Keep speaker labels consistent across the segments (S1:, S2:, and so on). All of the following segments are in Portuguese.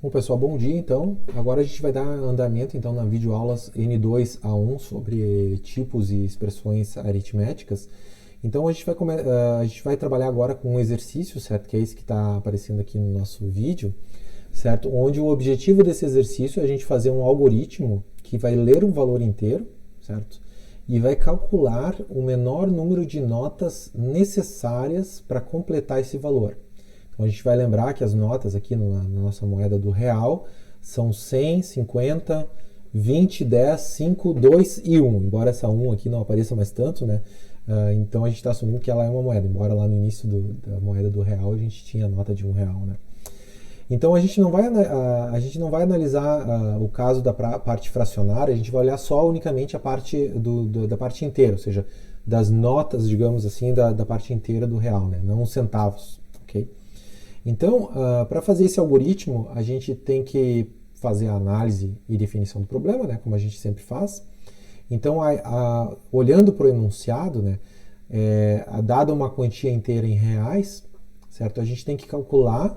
S1: Bom, pessoal, bom dia. Então, agora a gente vai dar andamento então na videoaulas N2A1 sobre tipos e expressões aritméticas. Então, a gente vai trabalhar agora com um exercício, certo? Que é esse que está aparecendo aqui no nosso vídeo, certo? Onde o objetivo desse exercício é a gente fazer um algoritmo que vai ler um valor inteiro, certo? E vai calcular o menor número de notas necessárias para completar esse valor. Então a gente vai lembrar que as notas aqui na nossa moeda do real são 100, 50, 20, 10, 5, 2 e 1. Embora essa 1 aqui não apareça mais tanto, né? Então a gente está assumindo que ela é uma moeda. Embora lá no início da moeda do real a gente tinha a nota de 1 real, né? Então a gente não vai analisar o caso da parte fracionária, a gente vai olhar só unicamente a parte da parte inteira, ou seja, das notas, digamos assim, da parte inteira do real, né? Não os centavos, ok? Então, para fazer esse algoritmo, a gente tem que fazer a análise e definição do problema, né, como a gente sempre faz. Então, olhando para o enunciado, né, dada uma quantia inteira em reais, certo? A gente tem que calcular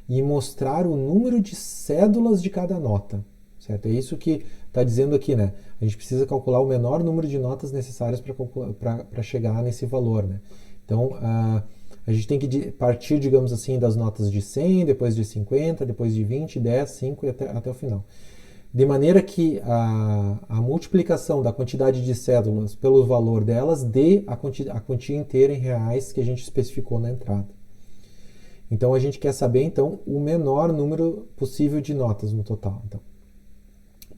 S1: e mostrar o número de cédulas de cada nota, certo? É isso que está dizendo aqui, né? A gente precisa calcular o menor número de notas necessárias para chegar nesse valor, né? Então, a gente tem que partir, digamos assim, das notas de 100, depois de 50, depois de 20, 10, 5 e até o final. De maneira que a multiplicação da quantidade de cédulas pelo valor delas dê a quantia inteira em reais que a gente especificou na entrada. Então a gente quer saber então o menor número possível de notas no total. Então,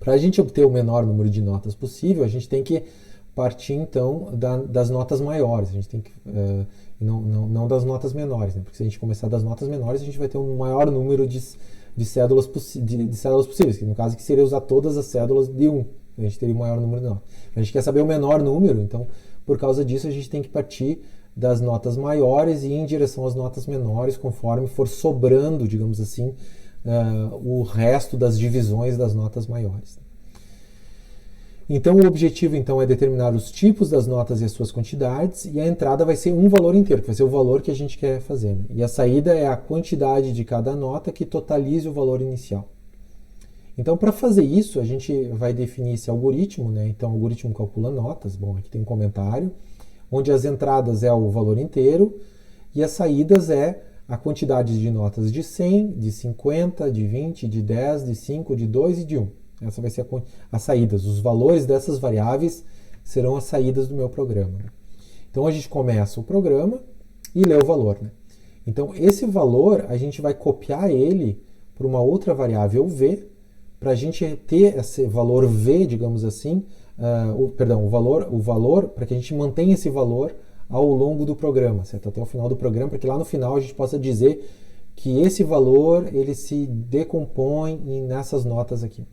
S1: para a gente obter o menor número de notas possível, a gente tem que partir então das notas maiores. A gente tem que não das notas menores, né? Porque se a gente começar das notas menores, a gente vai ter um maior número de cédulas possíveis, que no caso que seria usar todas as cédulas de 1. A gente teria um maior número de notas. A gente quer saber o menor número, então por causa disso a gente tem que partir das notas maiores e ir em direção às notas menores, conforme for sobrando, digamos assim, o resto das divisões das notas maiores. Então o objetivo então é determinar os tipos das notas e as suas quantidades, e a entrada vai ser um valor inteiro, que vai ser o valor que a gente quer fazer, né? E a saída é a quantidade de cada nota que totalize o valor inicial. Então, para fazer isso, a gente vai definir esse algoritmo, né? Então, o algoritmo calcula notas. Bom, aqui tem um comentário, onde as entradas é o valor inteiro e as saídas é a quantidade de notas de 100, de 50, de 20, de 10, de 5, de 2 e de 1. Essa vai ser as saídas. Os valores dessas variáveis serão as saídas do meu programa, né? Então, a gente começa o programa e lê o valor, né? Então, esse valor, a gente vai copiar ele para uma outra variável v, para a gente ter esse valor v, digamos assim, o valor, para que a gente mantenha esse valor ao longo do programa, certo? Até o final do programa, para que lá no final a gente possa dizer que esse valor ele se decompõe nessas notas aqui.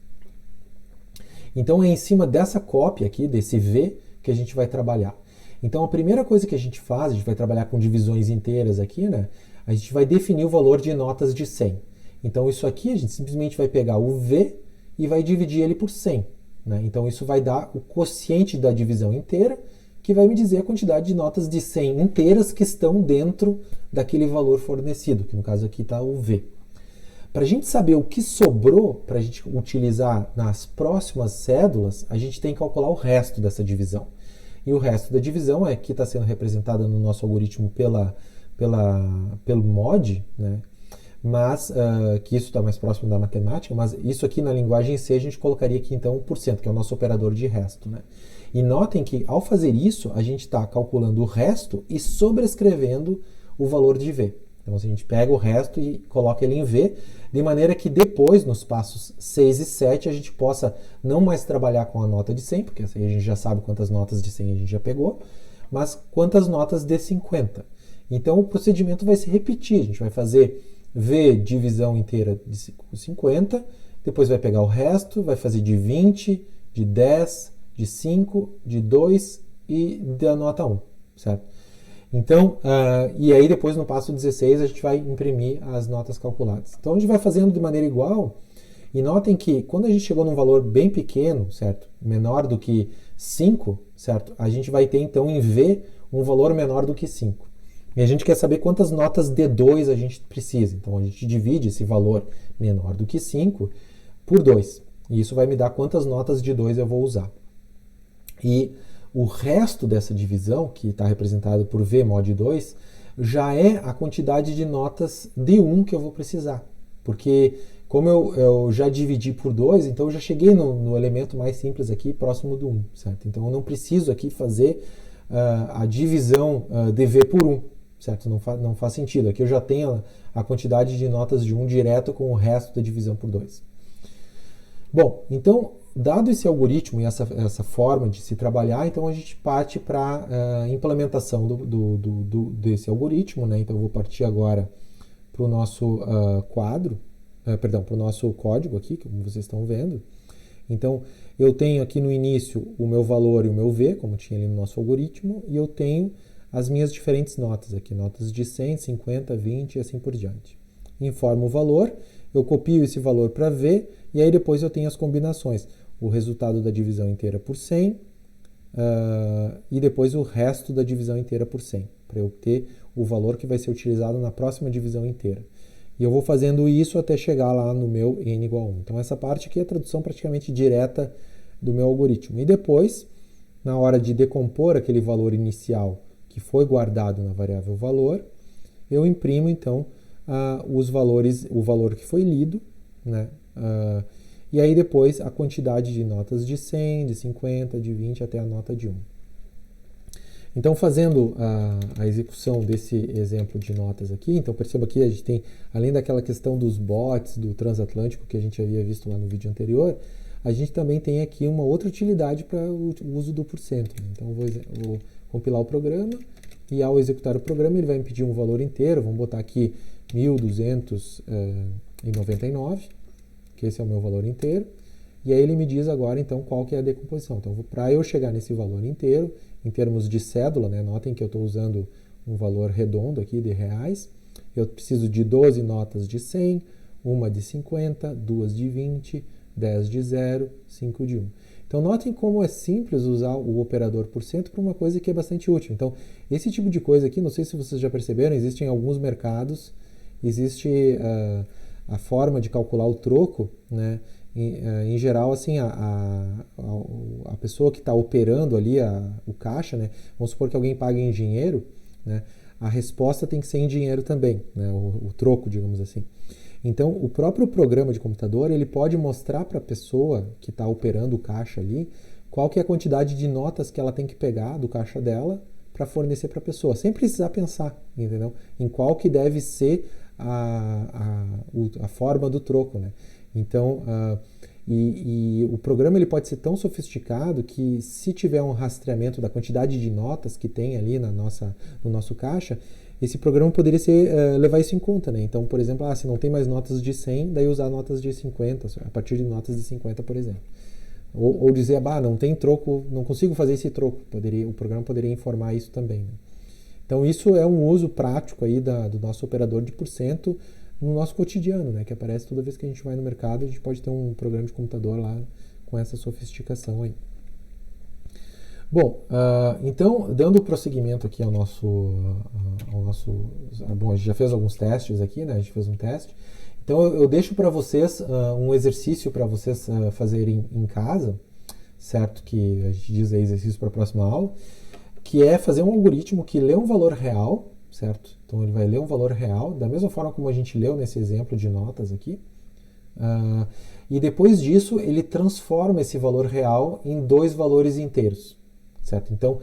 S1: Então é em cima dessa cópia aqui, desse v, que a gente vai trabalhar. Então a primeira coisa que a gente faz, a gente vai trabalhar com divisões inteiras aqui, né? A gente vai definir o valor de notas de 100. Então isso aqui a gente simplesmente vai pegar o v e vai dividir ele por 100. Né? Então isso vai dar o quociente da divisão inteira, que vai me dizer a quantidade de notas de 100 inteiras que estão dentro daquele valor fornecido, que no caso aqui está o v. Para a gente saber o que sobrou para a gente utilizar nas próximas cédulas, a gente tem que calcular o resto dessa divisão. E o resto da divisão é que está sendo representada no nosso algoritmo pelo mod, né? Mas que isso está mais próximo da matemática, mas isso aqui na linguagem C a gente colocaria aqui então 1%, que é o nosso operador de resto, né? E notem que ao fazer isso, a gente está calculando o resto e sobrescrevendo o valor de V. Então a gente pega o resto e coloca ele em V, de maneira que depois, nos passos 6 e 7, a gente possa não mais trabalhar com a nota de 100, porque aí a gente já sabe quantas notas de 100 a gente já pegou, mas quantas notas de 50. Então o procedimento vai se repetir, a gente vai fazer V divisão inteira de 50, depois vai pegar o resto, vai fazer de 20, de 10, de 5, de 2 e da nota 1, certo? Então, e aí depois no passo 16 a gente vai imprimir as notas calculadas. Então a gente vai fazendo de maneira igual, e notem que quando a gente chegou num valor bem pequeno, certo? Menor do que 5, certo? A gente vai ter então em V um valor menor do que 5. E a gente quer saber quantas notas D2 a gente precisa. Então a gente divide esse valor menor do que 5 por 2. E isso vai me dar quantas notas de 2 eu vou usar. E o resto dessa divisão, que está representado por V mod 2, já é a quantidade de notas D1 que eu vou precisar. Porque como eu já dividi por 2, então eu já cheguei no elemento mais simples aqui, próximo do 1, certo? Então eu não preciso aqui fazer a divisão de V por 1, certo? Não faz sentido. Aqui eu já tenho a quantidade de notas de 1 direto com o resto da divisão por 2. Bom, então, dado esse algoritmo e essa forma de se trabalhar, então a gente parte para a implementação desse algoritmo, né? Então eu vou partir agora para o nosso para o nosso código aqui, como vocês estão vendo. Então, eu tenho aqui no início o meu valor e o meu V, como tinha ali no nosso algoritmo, e eu tenho as minhas diferentes notas aqui, notas de 100, 50, 20 e assim por diante. Informo o valor, eu copio esse valor para V, e aí depois eu tenho as combinações. O resultado da divisão inteira por 100, e depois o resto da divisão inteira por 100, para eu ter o valor que vai ser utilizado na próxima divisão inteira. E eu vou fazendo isso até chegar lá no meu n igual a 1. Então essa parte aqui é a tradução praticamente direta do meu algoritmo. E depois, na hora de decompor aquele valor inicial que foi guardado na variável valor, eu imprimo então os valores, o valor que foi lido, né? E aí depois a quantidade de notas de 100, de 50, de 20 até a nota de 1. Então, fazendo a execução desse exemplo de notas aqui, então perceba aqui a gente tem, além daquela questão dos bots, do transatlântico que a gente havia visto lá no vídeo anterior, a gente também tem aqui uma outra utilidade para o uso do porcento. Então, eu vou compilar o programa e ao executar o programa ele vai me pedir um valor inteiro, vamos botar aqui 1.299, que esse é o meu valor inteiro, e aí ele me diz agora então qual que é a decomposição. Então, para eu chegar nesse valor inteiro, em termos de cédula, né, notem que eu estou usando um valor redondo aqui de reais, eu preciso de 12 notas de 100, uma de 50, duas de 20, 10 de 0, 5 de 1. Então notem como é simples usar o operador porcento para uma coisa que é bastante útil. Então esse tipo de coisa aqui, não sei se vocês já perceberam, existe em alguns mercados, existe a forma de calcular o troco, né? Em geral, assim, a pessoa que está operando ali o caixa, né? Vamos supor que alguém pague em dinheiro, né? A resposta tem que ser em dinheiro também, né? O troco, digamos assim. Então, o próprio programa de computador, ele pode mostrar para a pessoa que está operando o caixa ali, qual que é a quantidade de notas que ela tem que pegar do caixa dela para fornecer para a pessoa, sem precisar pensar, entendeu? Em qual que deve ser a forma do troco, né? Então, e o programa ele pode ser tão sofisticado que se tiver um rastreamento da quantidade de notas que tem ali no nosso caixa, esse programa poderia levar isso em conta, né? Então, por exemplo, se não tem mais notas de 100, daí usar notas de 50, a partir de notas de 50, por exemplo. Ou dizer, não tem troco, não consigo fazer esse troco. O programa poderia informar isso também, né? Então, isso é um uso prático aí do nosso operador de porcento no nosso cotidiano, né? Que aparece toda vez que a gente vai no mercado, a gente pode ter um programa de computador lá com essa sofisticação aí. Bom, então, dando prosseguimento aqui ao nosso... Bom, a gente já fez alguns testes aqui, né? A gente fez um teste. Então, eu deixo para vocês um exercício para vocês fazerem em casa, certo? Que a gente diz aí exercício para a próxima aula, que é fazer um algoritmo que lê um valor real, certo? Então, ele vai ler um valor real, da mesma forma como a gente leu nesse exemplo de notas aqui. E depois disso, ele transforma esse valor real em dois valores inteiros, certo? Então,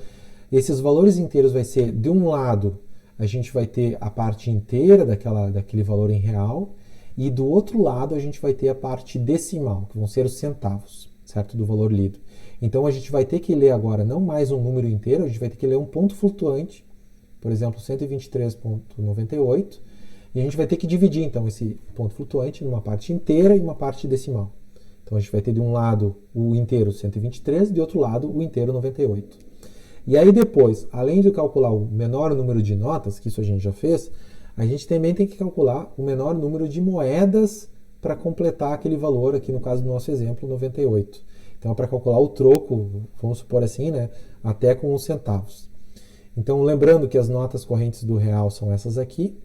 S1: esses valores inteiros vai ser, de um lado, a gente vai ter a parte inteira daquele valor em real, e do outro lado a gente vai ter a parte decimal, que vão ser os centavos, certo? Do valor lido. Então, a gente vai ter que ler agora não mais um número inteiro, a gente vai ter que ler um ponto flutuante, por exemplo, 123,98, e a gente vai ter que dividir, então, esse ponto flutuante numa parte inteira e uma parte decimal. Então, a gente vai ter de um lado o inteiro 123 e de outro lado o inteiro 98. E aí depois, além de calcular o menor número de notas, que isso a gente já fez, a gente também tem que calcular o menor número de moedas para completar aquele valor, aqui no caso do nosso exemplo, 98. Então, para calcular o troco, vamos supor assim, né, até com os centavos. Então, lembrando que as notas correntes do real são essas aqui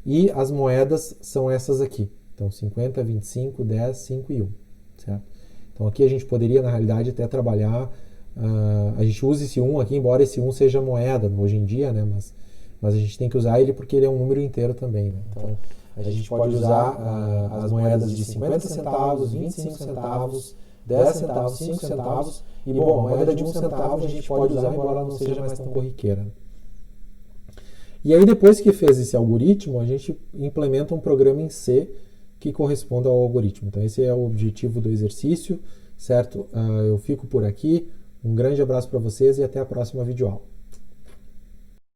S1: e as moedas são essas aqui. Então, 50, 25, 10, 5 e 1. Certo? Então, aqui a gente poderia, na realidade, até trabalhar... a gente usa esse 1 aqui, embora esse 1 seja moeda hoje em dia, né? Mas a gente tem que usar ele porque ele é um número inteiro também. Né? Então, a gente pode usar as moedas de 50 centavos, 25 centavos, 10 centavos, 5 centavos. E, bom, a moeda de 1 centavo a gente pode usar, embora ela não seja mais tão corriqueira. E aí, depois que fez esse algoritmo, a gente implementa um programa em C que corresponda ao algoritmo. Então, esse é o objetivo do exercício, certo? Eu fico por aqui. Um grande abraço para vocês e até a próxima videoaula.